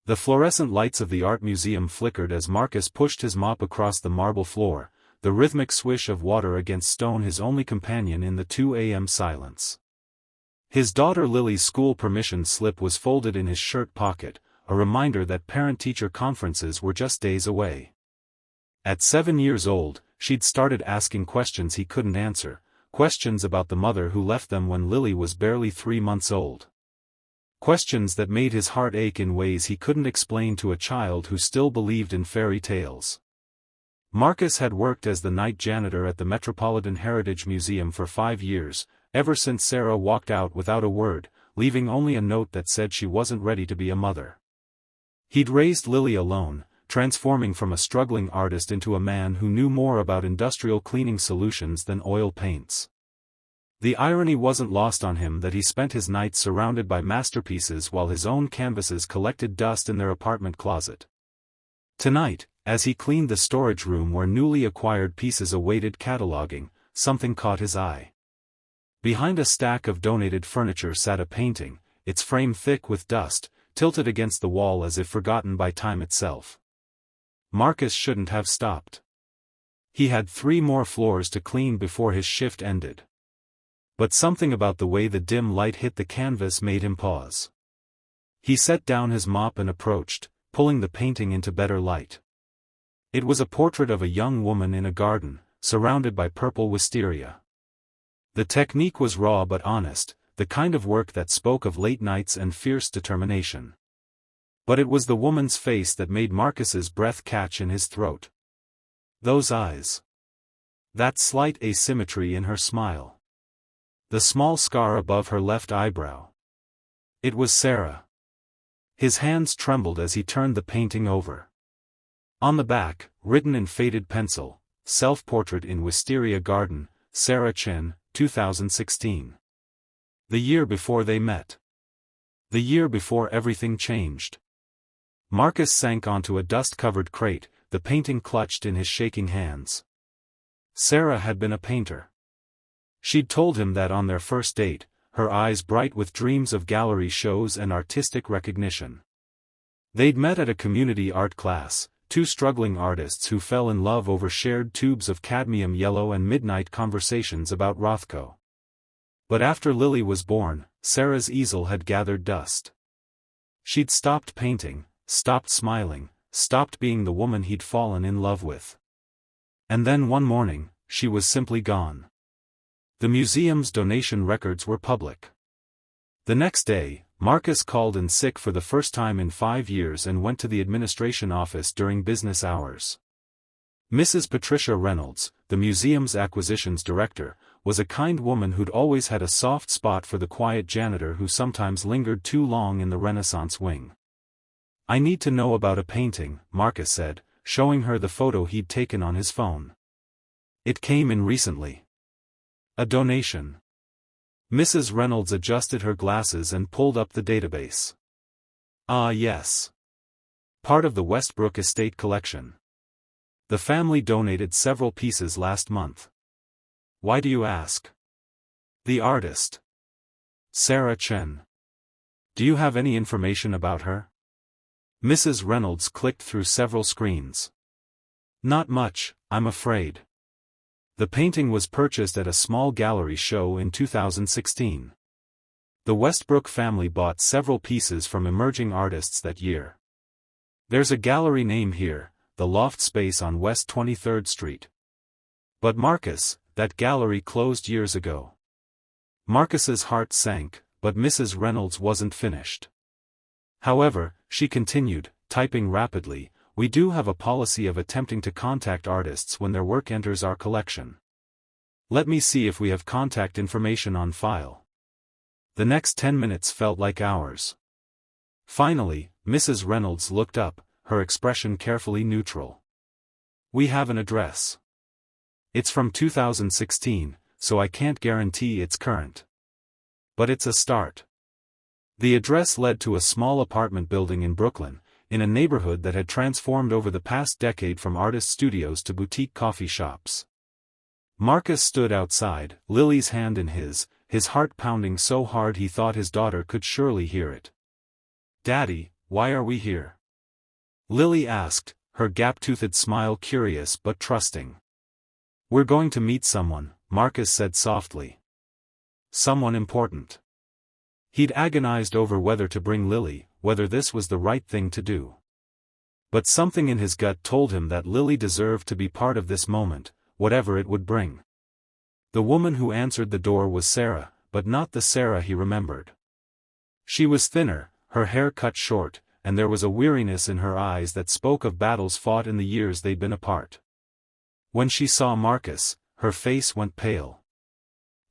The fluorescent lights of the art museum flickered as Marcus pushed his mop across the marble floor, the rhythmic swish of water against stone his only companion in the 2 a.m. silence. His daughter Lily's school permission slip was folded in his shirt pocket, a reminder that parent-teacher conferences were just days away. At 7 years old, she'd started asking questions he couldn't answer, questions about the mother who left them when Lily was barely 3 months old. Questions that made his heart ache in ways he couldn't explain to a child who still believed in fairy tales. Marcus had worked as the night janitor at the Metropolitan Heritage Museum for 5 years, ever since Sarah walked out without a word, leaving only a note that said she wasn't ready to be a mother. He'd raised Lily alone, transforming from a struggling artist into a man who knew more about industrial cleaning solutions than oil paints. The irony wasn't lost on him that he spent his nights surrounded by masterpieces while his own canvases collected dust in their apartment closet. Tonight, as he cleaned the storage room where newly acquired pieces awaited cataloging, something caught his eye. Behind a stack of donated furniture sat a painting, its frame thick with dust, tilted against the wall as if forgotten by time itself. Marcus shouldn't have stopped. He had 3 more floors to clean before his shift ended. But something about the way the dim light hit the canvas made him pause. He set down his mop and approached, pulling the painting into better light. It was a portrait of a young woman in a garden, surrounded by purple wisteria. The technique was raw but honest, the kind of work that spoke of late nights and fierce determination. But it was the woman's face that made Marcus's breath catch in his throat. Those eyes. That slight asymmetry in her smile. The small scar above her left eyebrow. It was Sarah. His hands trembled as he turned the painting over. On the back, written in faded pencil, Self-Portrait in Wisteria Garden, Sarah Chen, 2016. The year before they met. The year before everything changed. Marcus sank onto a dust-covered crate, the painting clutched in his shaking hands. Sarah had been a painter. She'd told him that on their first date, her eyes bright with dreams of gallery shows and artistic recognition. They'd met at a community art class, 2 struggling artists who fell in love over shared tubes of cadmium yellow and midnight conversations about Rothko. But after Lily was born, Sarah's easel had gathered dust. She'd stopped painting, stopped smiling, stopped being the woman he'd fallen in love with. And then one morning, she was simply gone. The museum's donation records were public. The next day, Marcus called in sick for the first time in 5 years and went to the administration office during business hours. Mrs. Patricia Reynolds, the museum's acquisitions director, was a kind woman who'd always had a soft spot for the quiet janitor who sometimes lingered too long in the Renaissance wing. "I need to know about a painting," Marcus said, showing her the photo he'd taken on his phone. "It came in recently." "A donation." Mrs. Reynolds adjusted her glasses and pulled up the database. "Ah yes. Part of the Westbrook Estate collection. The family donated several pieces last month." "Why do you ask?" "The artist. Sarah Chen. Do you have any information about her?" Mrs. Reynolds clicked through several screens. "Not much, I'm afraid. The painting was purchased at a small gallery show in 2016. The Westbrook family bought several pieces from emerging artists that year. There's a gallery name here, the Loft Space on West 23rd Street. But Marcus, that gallery closed years ago." Marcus's heart sank, but Mrs. Reynolds wasn't finished. "However," she continued, typing rapidly, "we do have a policy of attempting to contact artists when their work enters our collection. Let me see if we have contact information on file." The next 10 minutes felt like hours. Finally, Mrs. Reynolds looked up, her expression carefully neutral. "We have an address. It's from 2016, so I can't guarantee it's current. But it's a start." The address led to a small apartment building in Brooklyn, in a neighborhood that had transformed over the past decade from artist studios to boutique coffee shops. Marcus stood outside, Lily's hand in his heart pounding so hard he thought his daughter could surely hear it. "Daddy, why are we here?" Lily asked, her gap-toothed smile curious but trusting. We're going to meet someone, Marcus said softly. Someone important. He'd agonized over whether to bring Lily, whether this was the right thing to do. But something in his gut told him that Lily deserved to be part of this moment, whatever it would bring. The woman who answered the door was Sarah, but not the Sarah he remembered. She was thinner, her hair cut short, and there was a weariness in her eyes that spoke of battles fought in the years they'd been apart. When she saw Marcus, her face went pale.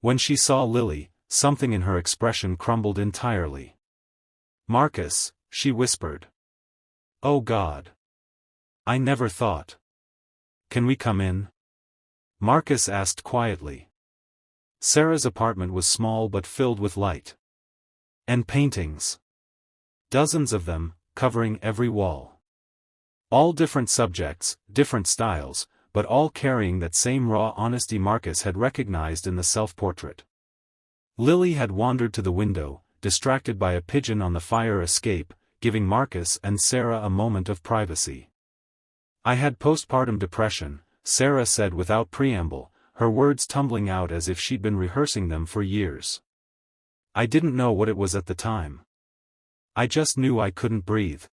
When she saw Lily, something in her expression crumbled entirely. Marcus, she whispered. Oh God. I never thought. Can we come in? Marcus asked quietly. Sarah's apartment was small but filled with light. And paintings. Dozens of them, covering every wall. All different subjects, different styles, but all carrying that same raw honesty Marcus had recognized in the self-portrait. Lily had wandered to the window, distracted by a pigeon on the fire escape, giving Marcus and Sarah a moment of privacy. I had postpartum depression, Sarah said without preamble, her words tumbling out as if she'd been rehearsing them for years. I didn't know what it was at the time. I just knew I couldn't breathe.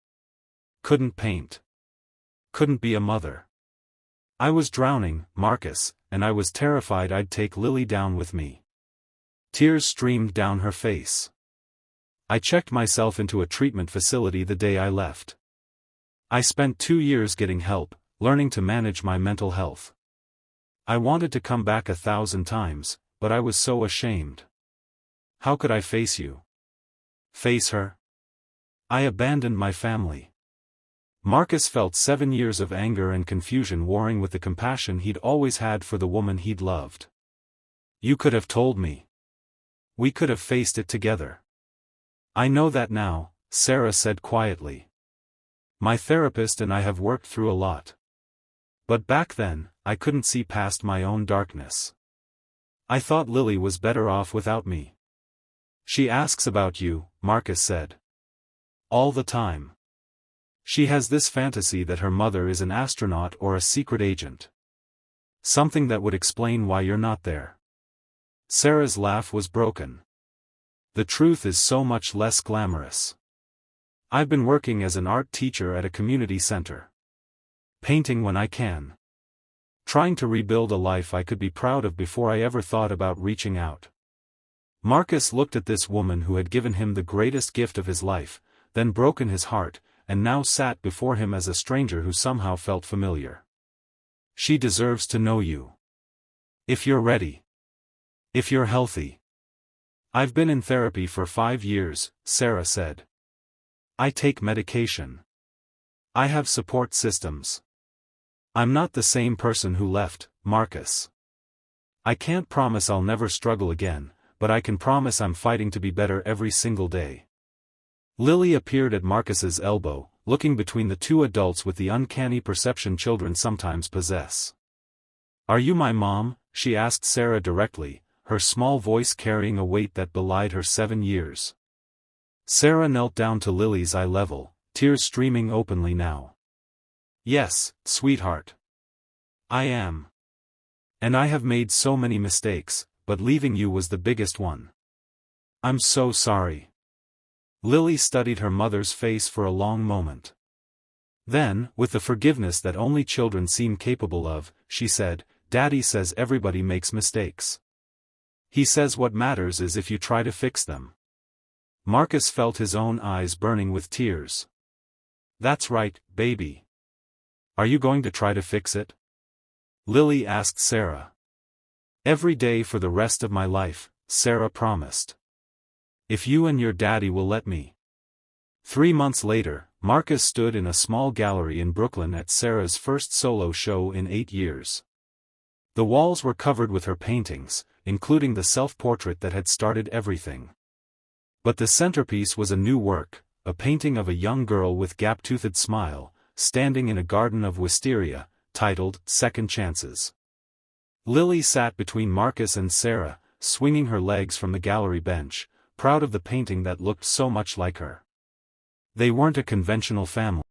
Couldn't paint. Couldn't be a mother. I was drowning, Marcus, and I was terrified I'd take Lily down with me. Tears streamed down her face. I checked myself into a treatment facility the day I left. I spent 2 years getting help, learning to manage my mental health. I wanted to come back 1,000 times, but I was so ashamed. How could I face you? Face her? I abandoned my family. Marcus felt 7 years of anger and confusion warring with the compassion he'd always had for the woman he'd loved. You could have told me. We could have faced it together. I know that now, Sarah said quietly. My therapist and I have worked through a lot. But back then, I couldn't see past my own darkness. I thought Lily was better off without me. She asks about you, Marcus said. All the time. She has this fantasy that her mother is an astronaut or a secret agent. Something that would explain why you're not there. Sarah's laugh was broken. The truth is so much less glamorous. I've been working as an art teacher at a community center. Painting when I can. Trying to rebuild a life I could be proud of before I ever thought about reaching out. Marcus looked at this woman who had given him the greatest gift of his life, then broken his heart, and now sat before him as a stranger who somehow felt familiar. She deserves to know you. If you're ready. If you're healthy. I've been in therapy for 5 years, Sarah said. I take medication. I have support systems. I'm not the same person who left, Marcus. I can't promise I'll never struggle again, but I can promise I'm fighting to be better every single day. Lily appeared at Marcus's elbow, looking between the two adults with the uncanny perception children sometimes possess. Are you my mom? She asked Sarah directly, her small voice carrying a weight that belied her 7 years. Sarah knelt down to Lily's eye level, tears streaming openly now. Yes, sweetheart. I am. And I have made so many mistakes, but leaving you was the biggest one. I'm so sorry. Lily studied her mother's face for a long moment. Then, with the forgiveness that only children seem capable of, she said, Daddy says everybody makes mistakes. He says what matters is if you try to fix them. Marcus felt his own eyes burning with tears. That's right, baby. Are you going to try to fix it? Lily asked Sarah. Every day for the rest of my life, Sarah promised. If you and your daddy will let me. 3 months later, Marcus stood in a small gallery in Brooklyn at Sarah's first solo show in 8 years. The walls were covered with her paintings, including the self-portrait that had started everything. But the centerpiece was a new work, a painting of a young girl with gap-toothed smile, standing in a garden of wisteria, titled Second Chances. Lily sat between Marcus and Sarah, swinging her legs from the gallery bench, proud of the painting that looked so much like her. They weren't a conventional family.